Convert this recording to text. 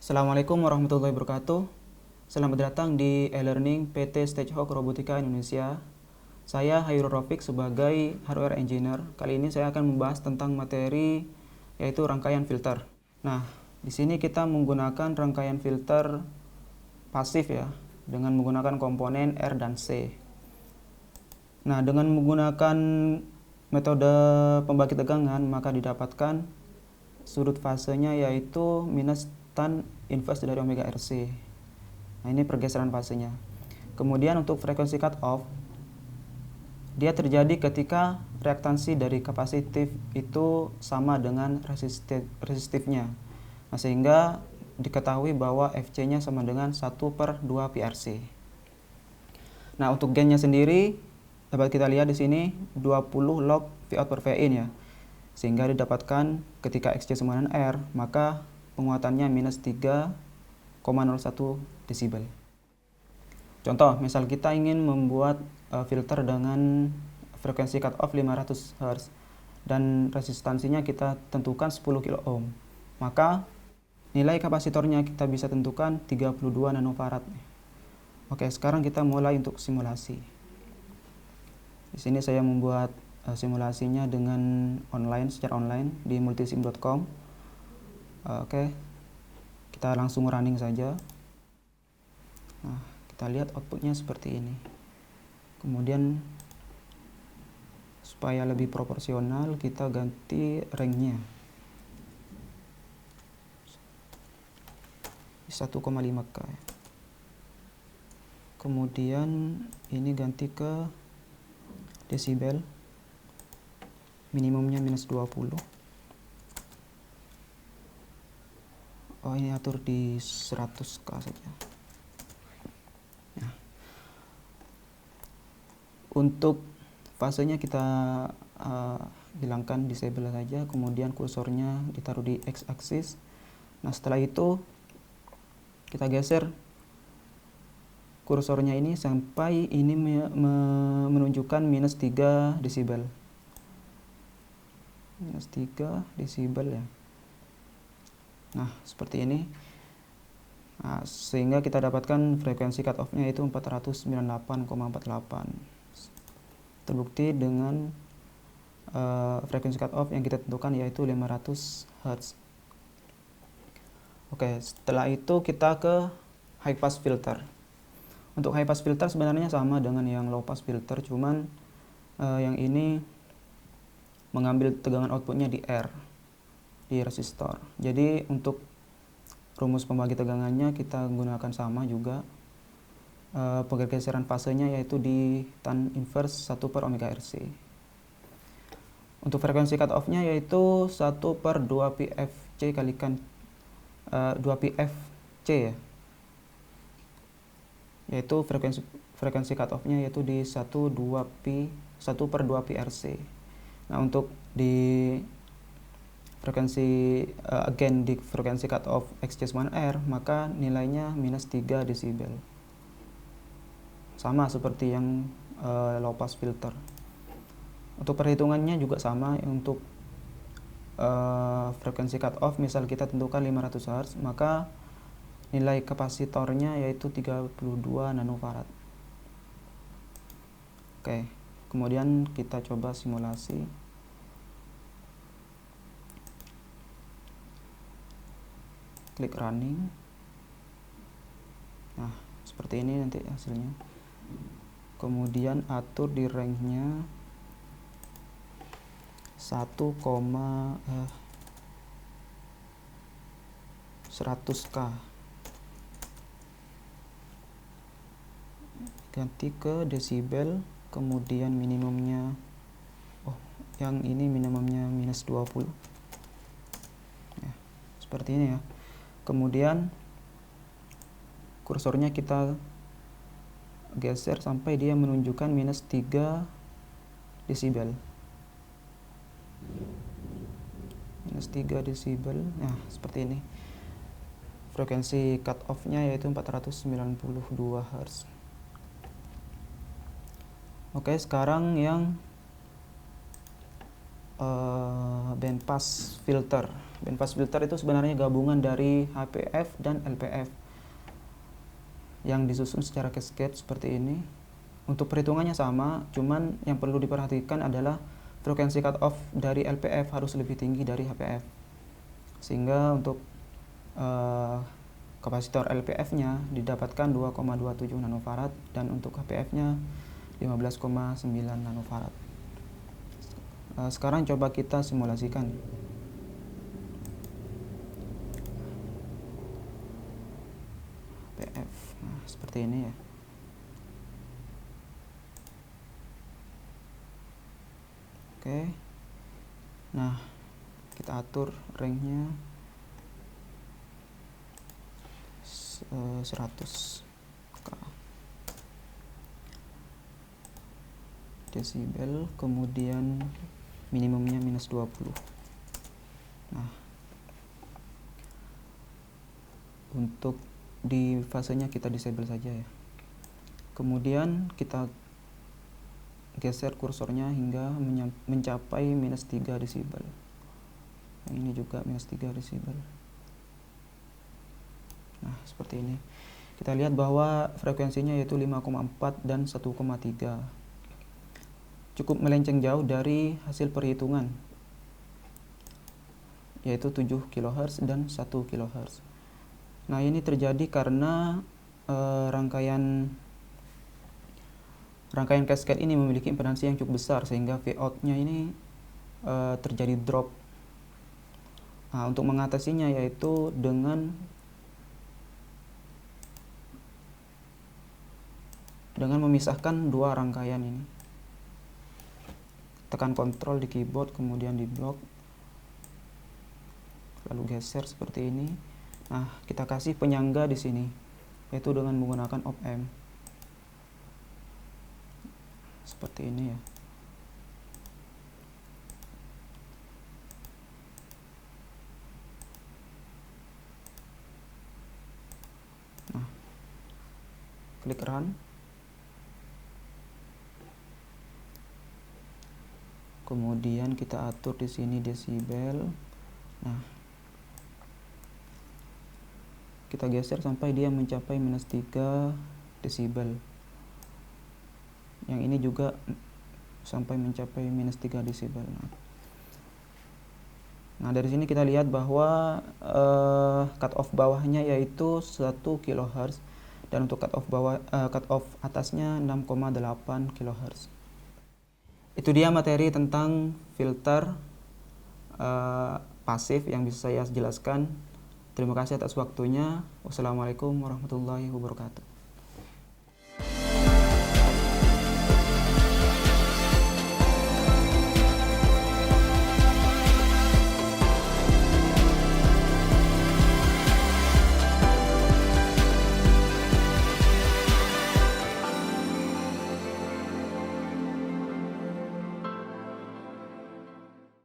Assalamualaikum warahmatullahi wabarakatuh. Selamat datang di e-learning PT Stagehawk Robotika Indonesia. Saya Hairul Rafiq sebagai hardware engineer. Kali ini saya akan membahas tentang materi yaitu rangkaian filter. Nah, di sini kita menggunakan rangkaian filter pasif ya, dengan menggunakan komponen R dan C. Nah, dengan menggunakan metode pembagi tegangan maka didapatkan sudut fasenya yaitu minus tan inverse dari omega RC. Nah, ini pergeseran fasenya. Kemudian untuk frekuensi cut off, dia terjadi ketika reaktansi dari kapasitif itu sama dengan resistifnya. Nah, sehingga diketahui bahwa FC-nya sama dengan 1/2 PRC. Nah, untuk gainnya sendiri dapat kita lihat di sini 20 log Vout per Vin ya. Sehingga didapatkan ketika XC sama dengan R, maka penguatannya minus 3,01 desibel. Contoh, misal kita ingin membuat filter dengan frekuensi cut off 500 Hz dan resistansinya kita tentukan 10 kilo ohm. Maka nilai kapasitornya kita bisa tentukan 32 nanofarad. Oke, sekarang kita mulai untuk simulasi. Di sini saya membuat simulasinya dengan secara online di multisim.com. Oke, kita langsung running saja. Nah, kita lihat outputnya seperti ini. Kemudian supaya lebih proporsional kita ganti range-nya 1,5K. Kemudian ini ganti ke desibel, minimumnya minus 20. Oh, ini atur di 100K saja. Nah, untuk fasenya kita hilangkan, disable saja. Kemudian kursornya ditaruh di x-axis. Nah, setelah itu kita geser kursornya ini sampai ini menunjukkan minus 3 desibel. Minus 3 desibel ya. Nah, seperti ini. Nah, sehingga kita dapatkan frekuensi cut off-nya itu 498,48. Terbukti dengan frekuensi cut off yang kita tentukan yaitu 500 Hz. Oke, setelah itu kita ke high pass filter. Untuk high pass filter sebenarnya sama dengan yang low pass filter, cuman yang ini mengambil tegangan outputnya di R, di resistor. Jadi untuk rumus pembagi tegangannya kita gunakan sama juga. Pergeseran fasenya yaitu di tan inverse 1/omega RC. Untuk frekuensi cut off-nya yaitu 1/2 PFC kalikan 2 PFC ya. Yaitu frekuensi cut off-nya yaitu di 1/2 PRC. Nah, untuk di frekuensi again di frekuensi cut off XC9R maka nilainya minus 3 desibel. Sama seperti yang low pass filter. Untuk perhitungannya juga sama. Untuk frekuensi cut off misal kita tentukan 500 Hz, maka nilai kapasitornya yaitu 32 nanofarad. Oke, kemudian kita coba simulasi. Klik running. Nah, seperti ini nanti hasilnya. Kemudian atur di range-nya 100K. Ganti ke desibel, kemudian minimumnya yang ini minimumnya minus 20 ya, seperti ini ya. Kemudian kursornya kita geser sampai dia menunjukkan minus 3 desibel. Minus 3 desibel. Nah, seperti ini. Frekuensi cut off-nya yaitu 492 Hz. Oke, sekarang yang bandpass filter. Bandpass filter itu sebenarnya gabungan dari HPF dan LPF yang disusun secara cascade seperti ini. Untuk perhitungannya sama, cuman yang perlu diperhatikan adalah frekuensi cut off dari LPF harus lebih tinggi dari HPF, sehingga untuk kapasitor LPF-nya didapatkan 2,27 nanofarad dan untuk HPF-nya 15,9 nanofarad. Sekarang coba kita simulasikan. HPF, nah, seperti ini ya. Oke, nah kita atur range-nya 100 desibel, kemudian minimumnya minus 20. Nah, untuk di fasenya kita disable saja ya. Kemudian kita geser kursornya hingga mencapai minus 3 desibel. Nah, ini juga minus 3 desibel. Nah, seperti ini. Kita lihat bahwa frekuensinya yaitu 5,4 dan 1,3. Cukup melenceng jauh dari hasil perhitungan, yaitu 7 kHz dan 1 kHz. Nah, ini terjadi karena rangkaian cascade ini memiliki impedansi yang cukup besar, sehingga Vout-nya ini terjadi drop. Nah, untuk mengatasinya yaitu dengan memisahkan dua rangkaian ini. Tekan Ctrl di keyboard, kemudian di blok, lalu geser seperti ini. Nah, kita kasih penyangga di sini, yaitu dengan menggunakan op-amp seperti ini ya. Nah, klik run. Kemudian kita atur di sini desibel. Nah, kita geser sampai dia mencapai minus 3 desibel. Yang ini juga sampai mencapai minus 3 desibel. Nah, dari sini kita lihat bahwa cut off bawahnya yaitu 1 kHz dan untuk cut off atasnya 6,8 kHz. Itu dia materi tentang filter pasif yang bisa saya jelaskan. Terima kasih atas waktunya. Wassalamualaikum warahmatullahi wabarakatuh.